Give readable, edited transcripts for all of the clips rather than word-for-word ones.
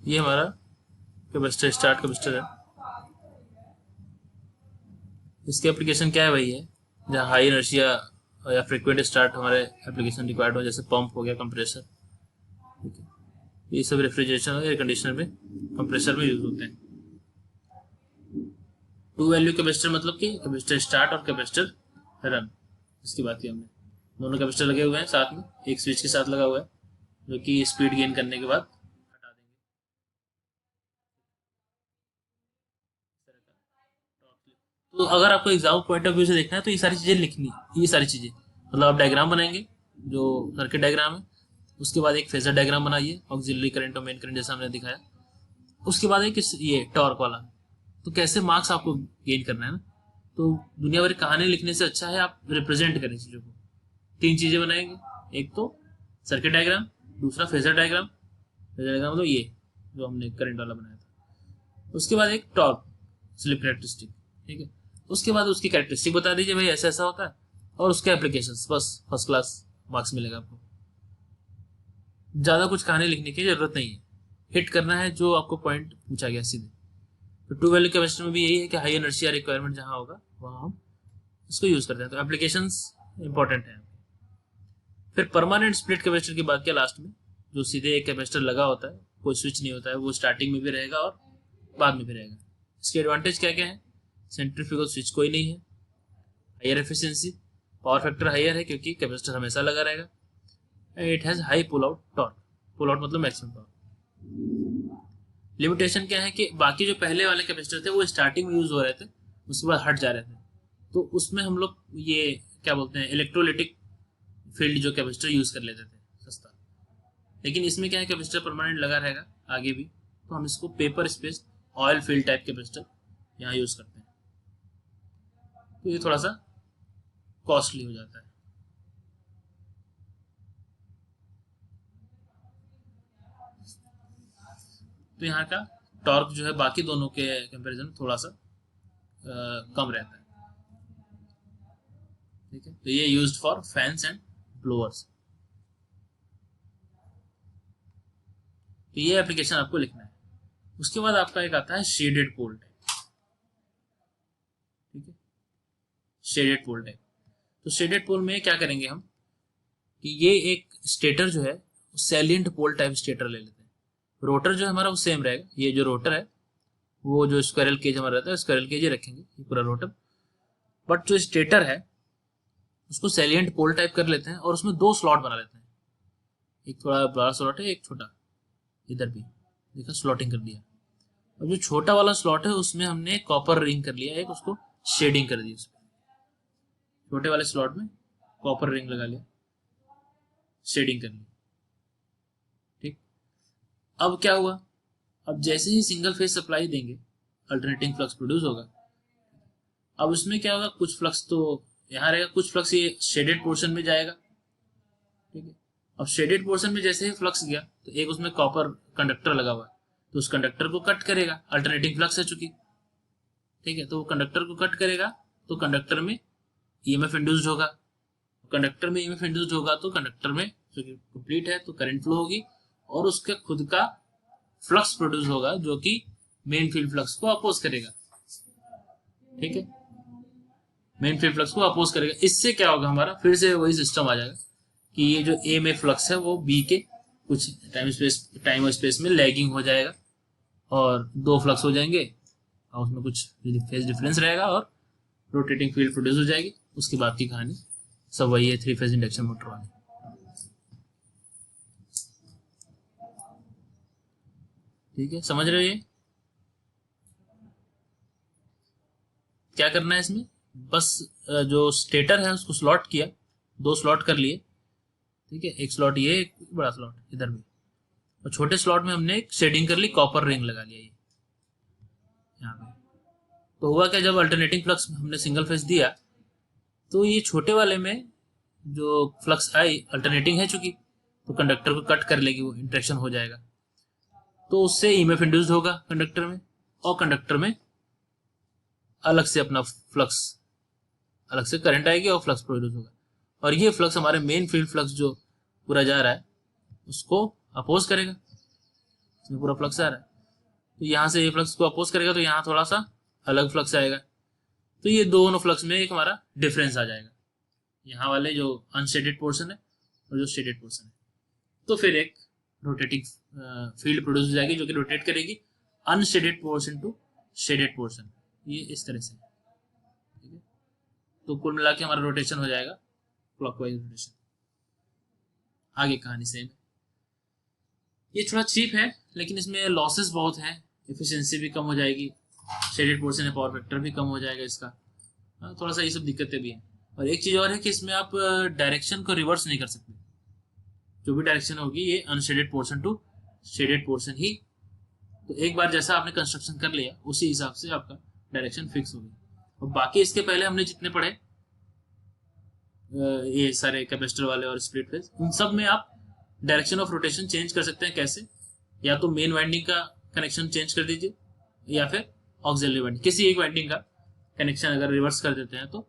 ये हमारा capacitor start capacitor है। इसकी एप्लीकेशन क्या है, वही है जहाँ हाई इनर्शिया या फ्रिक्वेंट स्टार्ट हमारे एप्लीकेशन रिक्वायर्ड हो, जैसे पंप हो गया, कंप्रेसर। ठीक है, ये सब रेफ्रिजरेशन और एयर कंडीशनर में कंप्रेसर में यूज होते हैं। टू वैल्यू कैपेसिटर मतलब कि कैपेसिटर स्टार्ट और कैपेसिटर रन, इसकी बात की हमने। दोनों कैपेसिटर लगे हुए हैं साथ में, एक स्विच के साथ लगा हुआ है जो कि स्पीड गेन करने के बाद हटा देंगे। तो अगर आपको एग्जाम पॉइंट ऑफ व्यू से देखना है तो ये सारी चीजें लिखनी, ये सारी चीजें मतलब आप डायग्राम बनाएंगे जो सर्किट डायग्राम है, उसके बाद एक फेजर डायग्राम बनाइए ऑक्सिलरी करंट और मेन करंट जैसा हमने दिखाया, उसके बाद एक ये टॉर्क वाला। तो कैसे मार्क्स आपको गेन करना है ना, तो दुनिया भर की कहानी लिखने से अच्छा है आप रिप्रेजेंट करें चीजों को। तीन चीजें बनाएंगे, एक तो सर्किट डायग्राम, दूसरा फेजर डायग्राम, फेजर डायग्राम मतलब ये जो हमने करंट वाला बनाया था, उसके बाद एक टॉर्क स्लिप कैरेक्टरिस्टिक। ठीक है, उसके बाद उसकी कैरेक्टरिस्टिक बता दीजिए भाई ऐसा ऐसा होता है, और उसके एप्लीकेशंस, बस फर्स्ट क्लास मार्क्स मिलेगा आपको। ज्यादा कुछ कहानी लिखने की जरूरत नहीं है, हिट करना है जो आपको पॉइंट पूछा गया सीधे। तो टू वैल्यू केमिस्ट्री में भी यही है कि हाई एनर्जी रिक्वायरमेंट जहां होगा वहां हम इसको यूज करते हैं, तो एप्लीकेशंस इंपॉर्टेंट है। फिर परमानेंट स्प्लिट कैपेसिटर की बात किया लास्ट में, जो सीधे एक कैपेसिटर लगा होता है, कोई स्विच नहीं होता है, वो स्टार्टिंग में भी रहेगा और बाद में भी रहेगा। इसके एडवांटेज क्या क्या है, सेंट्रीफ्यूगल स्विच कोई नहीं है, higher efficiency, power factor higher है क्योंकि कैपेसिटर हमेशा लगा रहेगा, it has high pull out torque, pull out मतलब मैक्सिमम टॉर्क। लिमिटेशन क्या है कि बाकी जो पहले वाले कैपेसिटर थे वो स्टार्टिंग में यूज हो रहे थे, उसके बाद हट जा रहे थे, तो उसमें हम लोग ये क्या बोलते हैं इलेक्ट्रोलिटिक फील्ड जो कैपेसिटर यूज कर लेते थे सस्ता। लेकिन इसमें क्या है, कैपेसिटर परमानेंट लगा रहेगा आगे भी, तो हम इसको paper space oil field type capacitor यहाँ यूज करते हैं, तो ये थोड़ा सा कॉस्टली हो जाता है। तो यहाँ का टॉर्क जो है बाकी दोनों के कंपैरिजन में थोड़ा सा कम रहता है। ठीक है, तो ये used for fans and blowers. तो ये एप्लीकेशन आपको लिखना है। उसके बाद आपका एक आता है शेडेड पोल टाइप। ठीक है, शेडेड पोल टाइप, तो शेडेड पोल में क्या करेंगे हम कि ये एक स्टेटर जो है सैलिएंट पोल टाइप स्टेटर ले लेते हैं। रोटर जो हमारा वो सेम रहेगा, ये जो रोटर है वो जो स्क्वायरल केज हमारा रहता है स्क्वायरल केज ही रखेंगे ये पूरा रोटर, बट जो स्टेटर है उसको सैलिएंट पोल टाइप कर लेते हैं और उसमें दो स्लॉट बना लेते हैं, एक थोड़ा बड़ा स्लॉट है एक छोटा, इधर भी देखा स्लॉटिंग कर दिया। और जो छोटा वाला स्लॉट है उसमें हमने कॉपर रिंग कर लिया, एक उसको शेडिंग कर दी, उसमें छोटे वाले स्लॉट में कॉपर रिंग लगा लिया, शेडिंग कर ली। ठीक, अब क्या हुआ, अब जैसे ही सिंगल फेज सप्लाई देंगे अल्टरनेटिंग फ्लक्स प्रोड्यूस होगा। अब उसमें क्या होगा, कुछ फ्लक्स तो यहाँ रहेगा, कुछ फ्लक्स ये शेडेड पोर्शन में जाएगा। ठीक है, अब शेडेड पोर्शन में जैसे ही फ्लक्स गया तो एक उसमें कॉपर कंडक्टर लगा हुआ है, तो उस कंडक्टर को कट करेगा, अल्टरनेटिंग फ्लक्स है चुकी। ठीक है, तो वो कंडक्टर को कट करेगा तो कंडक्टर में ईएमएफ इंड्यूस्ड होगा, कंडक्टर में ईएमएफ इंड्यूस्ड होगा तो कंडक्टर में क्योंकि कंप्लीट है तो करंट फ्लो होगी और उसके खुद का फ्लक्स प्रोड्यूस होगा जो कि मेन फील्ड फ्लक्स को अपोज करेगा। ठीक है, मेन फील्ड फ्लक्स को अपोज करेगा, इससे क्या होगा, हमारा फिर से वही सिस्टम आ जाएगा कि ये जो ए में फ्लक्स है वो बी के कुछ टाइम और स्पेस में लैगिंग हो जाएगा और दो फ्लक्स हो जाएंगे और उसमें कुछ फेज डिफरेंस रहेगा और रोटेटिंग फील्ड प्रोड्यूस हो जाएगी। उसके बाद की कहानी सब वही है, थ्री फेज इंडक्शन मोटर वाली। ठीक है, समझ रहे हो ये क्या करना है इसमें, बस जो स्टेटर है उसको स्लॉट किया, दो स्लॉट कर लिए। ठीक है, एक स्लॉट ये, एक बड़ा स्लॉट इधर भी, और छोटे स्लॉट में हमने एक शेडिंग कर ली, कॉपर रिंग लगा लिया ये यहाँ पे। तो हुआ क्या, जब अल्टरनेटिंग फ्लक्स हमने सिंगल फेज दिया तो ये छोटे वाले में जो फ्लक्स आई अल्टरनेटिंग है चूंकि, तो कंडक्टर को कट कर लेगी, वो इंट्रैक्शन हो जाएगा, तो उससे ईएमएफ इंड्यूस्ड होगा कंडक्टर में और कंडक्टर में अलग से अपना फ्लक्स, अलग से करंट आएगी और फ्लक्स प्रोड्यूस होगा, और ये फ्लक्स हमारे मेन फील्ड फ्लक्स जो पूरा जा रहा है उसको अपोज करेगा। इसमें पूरा फ्लक्स आ रहा है, तो यहाँ से ये फ्लक्स को अपोज करेगा तो यहाँ थोड़ा सा अलग फ्लक्स आएगा, तो ये दोनों फ्लक्स में एक हमारा डिफरेंस आ जाएगा, यहाँ वाले जो अनशेडेड पोर्शन है और जो शेडेड पोर्शन है। तो फिर एक रोटेटिंग फील्ड प्रोड्यूस हो जाएगी जो कि रोटेट करेगी unshaded portion to shaded portion, ये इस तरह से, ठीक है। तो कुल मिला के हमारा रोटेशन हो जाएगा क्लॉकवाइज रोटेशन। आगे कहानी सेम है। ये थोड़ा चीप है लेकिन इसमें लॉसेस बहुत हैं, एफिशिएंसी भी कम हो जाएगी, शेडेड पोर्शन है, पावर फैक्टर भी कम हो जाएगा इसका, थोड़ा सा ये सब दिक्कतें भी हैं। और एक चीज़ और है कि इसमें आप डायरेक्शन को रिवर्स नहीं कर सकते, जो भी डायरेक्शन होगी ये unshaded portion to shaded portion ही, तो एक बार जैसा आपने कंस्ट्रक्शन कर लिया उसी हिसाब से आपका डायरेक्शन फिक्स हो गई। और बाकी इसके पहले हमने जितने पढ़े ये सारे कैपेसिटर वाले और स्प्लिट फेज, उन सब में आप डायरेक्शन ऑफ रोटेशन चेंज कर सकते हैं। कैसे? या तो मेन वाइंडिंग का कनेक्शन चेंज कर दीजिए या फिर ऑक्सिलरी वाइंडिंग, किसी एक वाइंडिंग का कनेक्शन अगर रिवर्स कर देते हैं तो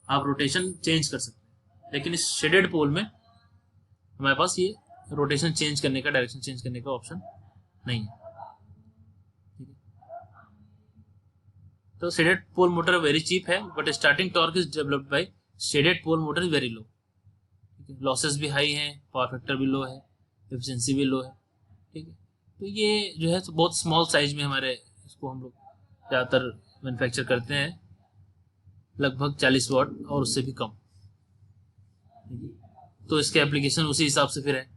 आप रोटेशन चेंज कर सकते हैं। लेकिन इस शेडेड पोल में हमारे पास ये रोटेशन चेंज करने का, डायरेक्शन चेंज करने का ऑप्शन नहीं है, ठीक है। तो shaded pole motor very cheap है, but starting torque is developed by shaded pole motor is very low, ठीक है। लॉसेस भी हाई हैं, पावर फैक्टर भी लो है, एफिशिएंसी भी लो है, ठीक है। तो ये जो है तो बहुत स्मॉल साइज में हमारे इसको हम लोग ज़्यादातर मैन्युफैक्चर करते हैं, लगभग 40 वाट और उससे भी कम, तो इसके एप्लीकेशन उसी हिसाब से फिर है।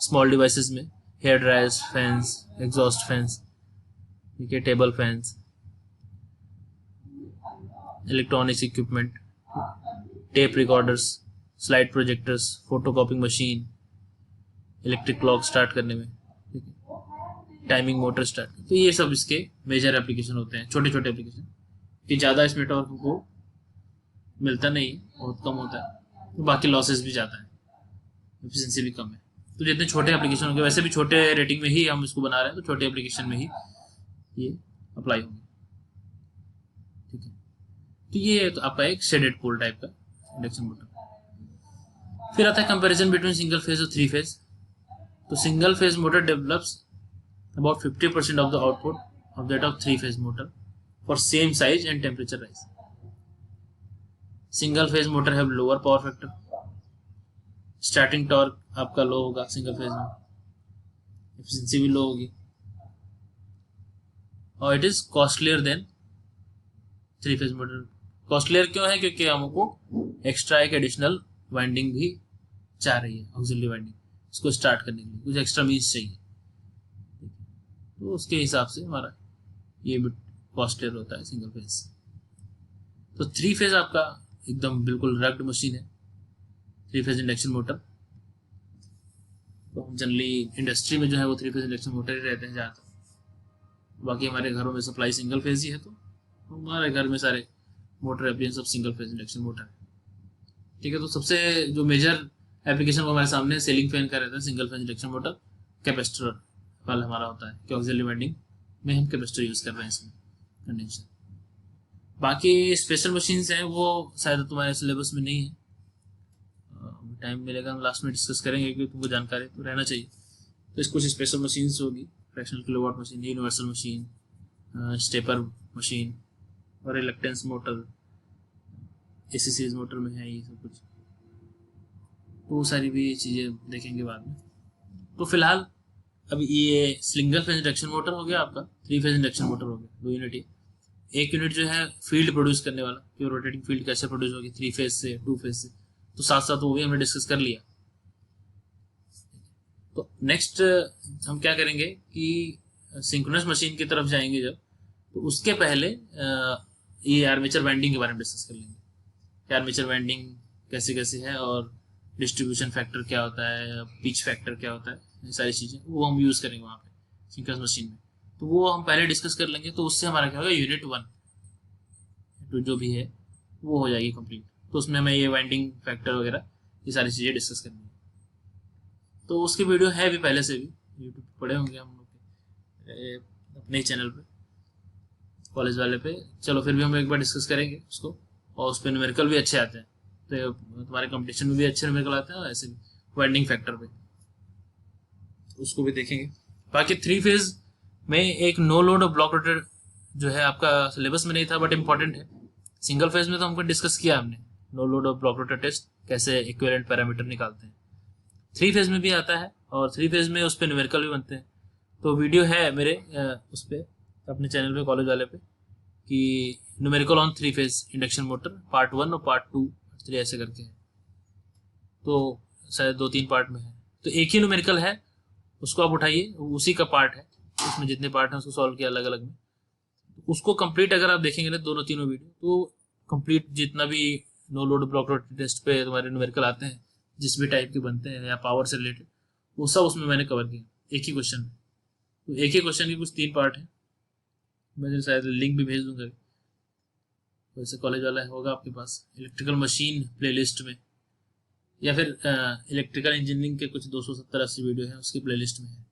स्मॉल डिवाइसेस में hair dryers, fans, exhaust fans, ठीक है, table fans, electronics equipment, tape recorders, slide projectors, photocopying machine, electric clock start करने में, ठीक है, टाइमिंग मोटर स्टार्ट, तो ये सब इसके मेजर एप्लीकेशन होते हैं, छोटे छोटे एप्लीकेशन, कि ज़्यादा इसमें टॉर्क को मिलता नहीं, बहुत कम होता है, तो बाकी लॉसेस भी ज़्यादा है, एफिशिएंसी भी कम है। तो जितने छोटे एप्लीकेशन होंगे, वैसे भी छोटे रेटिंग में ही हम इसको बना रहे हैं, तो छोटे एप्लीकेशन में ही ये अप्लाई होंगे, ठीक है। तो ये तो आपका एक शेडेड पोल टाइप का इंडक्शन मोटर। फिर आता है कंपैरिजन बिटवीन सिंगल फेज और थ्री फेज। तो single phase motor develops about 50% of the output of that of three phase motor for same size and temperature rise. Single phase motor have lower power factor, starting torque आपका लो होगा single phase में, efficiency भी लो होगी, और it is costlier then three phase motor. Costlier क्यों है? क्योंकि हमको एक्स्ट्रा एक एडिशनल वाइंडिंग भी चाह रही है, ऑक्सिलरी वाइंडिंग, इसको स्टार्ट करने के लिए कुछ एक्स्ट्रा मीन्स चाहिए, तो उसके हिसाब से हमारा ये भी कॉस्टलियर होता है सिंगल फेज से। तो थ्री फेज आपका एकदम बिल्कुल रग्ड मशीन है, थ्री फेज इंडक्शन मोटर। तो हम जनरली इंडस्ट्री में जो है वो थ्री फेज इंडक्शन मोटर ही रहते हैं ज़्यादातर, बाकी हमारे घरों में सप्लाई सिंगल फेज ही है, तो हमारे घर में सारे मोटर एप्लीकेशन सब सिंगल फेज इंडक्शन मोटर है, ठीक है। तो सबसे जो मेजर एप्लीकेशन वो हमारे सामने सीलिंग फैन का रहता है, single phase induction motor, capacitor वाला हमारा होता है कि ऑक्सिलरी वाइंडिंग में हम कैपेसिटर यूज कर रहे हैं इसमें, कंडेंसर। बाकी स्पेशल मशीन्स हैं वो शायद तुम्हारे सिलेबस में नहीं है, टाइम मिलेगा हम लास्ट में डिस्कस करेंगे क्योंकि तुमको जानकारी तो रहना चाहिए। तो इस कुछ स्पेशल मशीन्स होगी, fractional kilowatt machine, universal machine, stepper machine और reluctance motor, AC series motor में है ये सब कुछ, तो वो सारी भी चीज़ें देखेंगे बाद में। तो फिलहाल अब ये सिंगल फेज इंडक्शन मोटर हो गया आपका, थ्री फेज इंडक्शन मोटर हो गया, दो यूनिट ही। एक यूनिट जो है फील्ड प्रोड्यूस करने वाला, कि रोटेटिंग फील्ड कैसे प्रोड्यूस होगी थ्री फेज से, टू फेज से, तो साथ साथ वो भी हमने डिस्कस कर लिया। तो नेक्स्ट हम क्या करेंगे कि सिंक्रोनस मशीन की तरफ जाएंगे जब, तो उसके पहले ये आर्मेचर वाइंडिंग के बारे में डिस्कस कर लेंगे कि आर्मेचर वाइंडिंग कैसे कैसे है और डिस्ट्रीब्यूशन फैक्टर क्या होता है, पिच फैक्टर क्या होता है, ये सारी चीज़ें वो हम यूज़ करेंगे वहाँ पे सिंक्रोनस मशीन में। तो वो हम पहले डिस्कस कर लेंगे, तो उससे हमारा क्या होगा, यूनिट 1 तो जो भी है वो हो जाएगी कंप्लीट। तो उसमें हमें ये वाइंडिंग फैक्टर वगैरह ये सारी चीज़ें डिस्कस करनी है। तो उसकी वीडियो है भी पहले से भी, यूट्यूब पे पड़े होंगे हम लोग के अपने ही चैनल पे, कॉलेज वाले पे। चलो फिर भी हम एक बार डिस्कस करेंगे उसको, और उस पर न्यूमेरिकल भी अच्छे आते हैं, तो तुम्हारे कंपटीशन में भी अच्छे न्यूमेरिकल आते हैं, और ऐसे भी वाइंडिंग फैक्टर पे। उसको भी देखेंगे। बाकी 3 फेज में एक नो लोड और ब्लॉक रोटेट जो है आपका सिलेबस में नहीं था, बट इम्पोर्टेंट है। सिंगल फेज में तो हमको डिस्कस किया हमने, नो लोड और ब्लॉक रोटेट टेस्ट कैसे इक्विवेलेंट पैरामीटर निकालते हैं। 3 फेज में भी आता है, और 3 फेज में उस पर न्यूमेरिकल भी बनते हैं। तो वीडियो है मेरे उस पर अपने चैनल पे, कॉलेज वाले पे, कि numerical on 3 phase induction motor part 1 और पार्ट 2 पार्ट 3 ऐसे करके है। तो शायद 2-3 पार्ट में है, तो एक ही न्यूमेरिकल है, उसको आप उठाइए, उसी का पार्ट है, उसमें जितने पार्ट हैं उसको सॉल्व किया अलग अलग में। उसको कंप्लीट अगर आप देखेंगे ना दोनों तीनों वीडियो, तो कंप्लीट जितना भी no load block rotor test पे तुम्हारे न्यूमेरिकल आते हैं, जिस भी टाइप के बनते हैं या पावर से रिलेटेड, वो सब उसमें मैंने कवर किया एक ही क्वेश्चन में। तो एक ही क्वेश्चन के कुछ 3 पार्ट हैं, मैं शायद लिंक भी भेज दूंगा। वैसे कॉलेज वाला होगा आपके पास इलेक्ट्रिकल मशीन प्लेलिस्ट में, या फिर इलेक्ट्रिकल इंजीनियरिंग के कुछ 270-80 वीडियो है उसकी प्लेलिस्ट में है,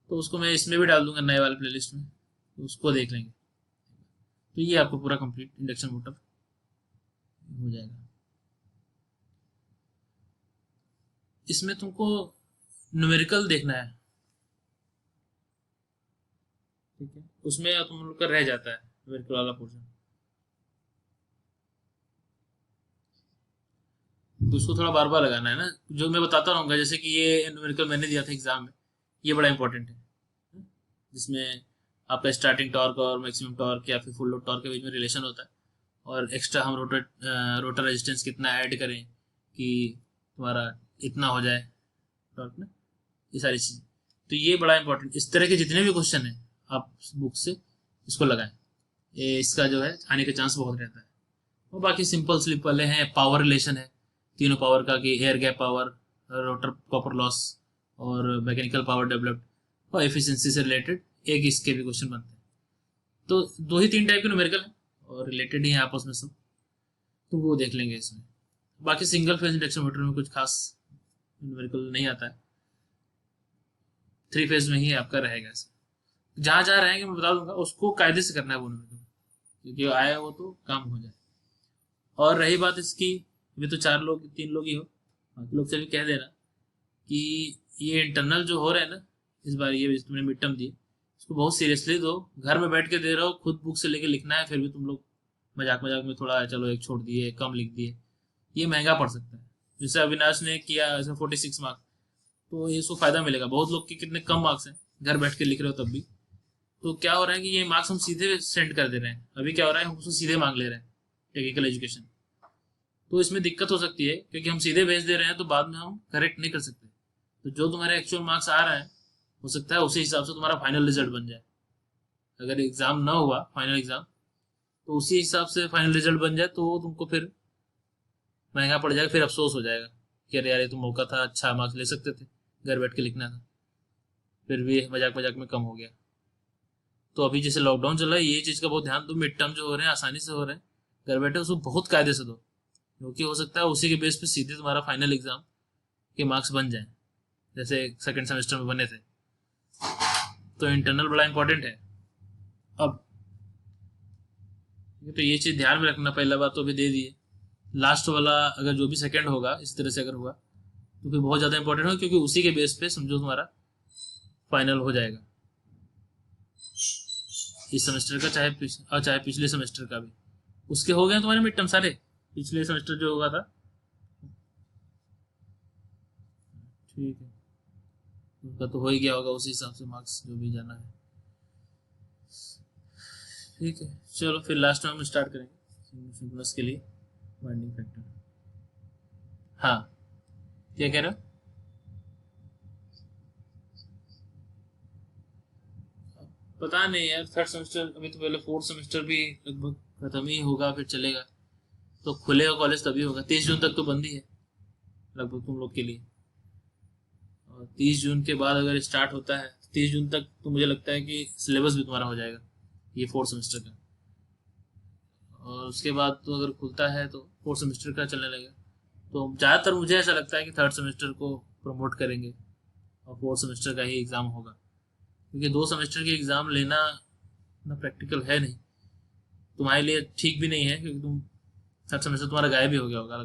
तो उसको मैं इसमें भी डाल दूंगा नए वाले प्लेलिस्ट में, तो उसको देख लेंगे। तो ये आपको पूरा कंप्लीट इंडक्शन मोटर हो जाएगा। इसमें तुमको न्यूमेरिकल देखना है, ठीक है, उसमें तुम लोग का रह जाता है न्यूमेरिकल वाला पोर्शन, तो उसको थोड़ा बार बार लगाना है ना, जो मैं बताता रहूँगा। जैसे कि ये न्यूमेरिकल मैंने दिया था एग्जाम में, ये बड़ा इंपॉर्टेंट है, जिसमें आपका स्टार्टिंग टॉर्क और मैक्सिमम टॉर्क या फिर फुल लोड टॉर्क के बीच में रिलेशन होता है, और एक्स्ट्रा हम रोटर रेजिस्टेंस कितना ऐड करें कि तुम्हारा इतना हो जाए टॉर्क ना, ये सारी चीज़। तो ये बड़ा इंपॉर्टेंट, इस तरह के जितने भी क्वेश्चन हैं आप बुक से इसको लगाएं, ये इसका जो है आने का चांस बहुत रहता है। और बाकी सिंपल स्लिप वाले हैं, पावर रिलेशन है तीनों पावर का, कि air gap power, rotor copper loss, और मैकेनिकल पावर डेवलप्ड, और एफिशिएंसी से रिलेटेड एक इसके भी क्वेश्चन बनते हैं। तो 2 ही 3 टाइप के न्यूमेरिकल हैं और रिलेटेड ही हैं आपस में सब, तो वो देख लेंगे इसमें। बाकी सिंगल फेज इंडक्शन मोटर में कुछ खास न्यूमेरिकल नहीं आता है, 3 फेज में ही आपका रहेगा। जहाँ जहाँ रहेंगे मैं बता दूंगा, उसको कायदे से करना है वो न्यूमेरिकल, क्योंकि आया वो तो काम हो जाए। और रही बात इसकी, अभी तो 4 लोग 3 लोग ही हो, बाकी लोग से भी कह देना कि ये इंटरनल जो हो रहा है ना इस बार, ये तुमने मिड टर्म दी, इसको बहुत सीरियसली दो। घर में बैठ के दे रहे हो, खुद बुक से लेके लिखना है, फिर भी तुम लोग मजाक मजाक में थोड़ा चलो एक छोड़ दिए, कम लिख दिए, ये महंगा पड़ सकता है। जैसे अविनाश ने किया ऐसे 46 मार्क्स, तो ये इसको फायदा मिलेगा। बहुत लोग के कितने कम मार्क्स हैं, घर बैठ के लिख रहे हो तब भी, तो क्या हो रहा है कि ये मार्क्स हम सीधे सेंड कर दे रहे हैं। अभी क्या हो रहा है, हम उसको सीधे मांग ले रहे हैं टेक्निकल एजुकेशन, तो इसमें दिक्कत हो सकती है, क्योंकि हम सीधे भेज दे रहे हैं तो बाद में हम करेक्ट नहीं कर सकते। तो जो तुम्हारे एक्चुअल मार्क्स आ रहा है, हो सकता है उसी हिसाब से तुम्हारा फाइनल रिजल्ट बन जाए। अगर एग्जाम ना हुआ फाइनल एग्जाम, तो उसी हिसाब से फाइनल रिजल्ट बन जाए, तो वो तुमको फिर महंगा पड़ जाएगा, फिर अफसोस हो जाएगा कि अरे यार ये तो मौका था, अच्छा मार्क्स ले सकते थे, घर बैठ के लिखना था, फिर भी मजाक मजाक में कम हो गया। तो अभी जैसे लॉकडाउन चल रहा है, ये चीज़ का बहुत ध्यान दो, मिड टर्म जो हो रहे हैं आसानी से हो रहे हैं, घर बैठे उसको बहुत कायदे से दो, क्योंकि हो सकता है उसी के बेस पे सीधे तुम्हारा फाइनल एग्जाम के मार्क्स बन जाए, जैसे सेकंड सेमेस्टर में बने थे। तो इंटरनल बड़ा इंपॉर्टेंट है। अब तो ये चीज़ ध्यान में रखना, पहला बात तो अभी दे दिए, लास्ट वाला अगर जो भी सेकंड होगा इस तरह से अगर हुआ तो फिर बहुत ज़्यादा इंपॉर्टेंट होगा, क्योंकि उसी के बेस पे समझो तुम्हारा फाइनल हो जाएगा इस सेमेस्टर का, चाहे पिछले सेमेस्टर का भी। उसके हो गए तुम्हारे मिड टर्म सारे, पिछले सेमेस्टर जो होगा था, ठीक है, उनका तो हो ही गया होगा, उसी हिसाब से मार्क्स जो भी जाना है। ठीक है, चलो फिर लास्ट में हम स्टार्ट करेंगे सिंक्रोनस के लिए वाइंडिंग फैक्टर। हाँ, क्या कह रहे हो? पता नहीं यार, थर्ड सेमेस्टर अभी तो, पहले फोर्थ सेमेस्टर भी लगभग खत्म ही होगा, फिर चलेगा तो खुलेगा कॉलेज तभी होगा। 30 जून तक तो बंद ही है लगभग तुम लोग के लिए, और 30 जून के बाद अगर स्टार्ट होता है 30 जून तक, तो मुझे लगता है कि सिलेबस भी तुम्हारा हो जाएगा ये फोर्थ सेमेस्टर का। और उसके बाद तो अगर खुलता है तो फोर्थ सेमेस्टर का चलने लगेगा। तो ज़्यादातर मुझे ऐसा लगता है कि थर्ड सेमेस्टर को प्रमोट करेंगे और फोर्थ सेमेस्टर का ही एग्ज़ाम होगा, क्योंकि 2 सेमेस्टर के एग्ज़ाम लेना ना प्रैक्टिकल है नहीं, तुम्हारे लिए ठीक भी नहीं है, क्योंकि तुम थर्ड सेमेस्टर तुम्हारा गायब भी हो गया होगा।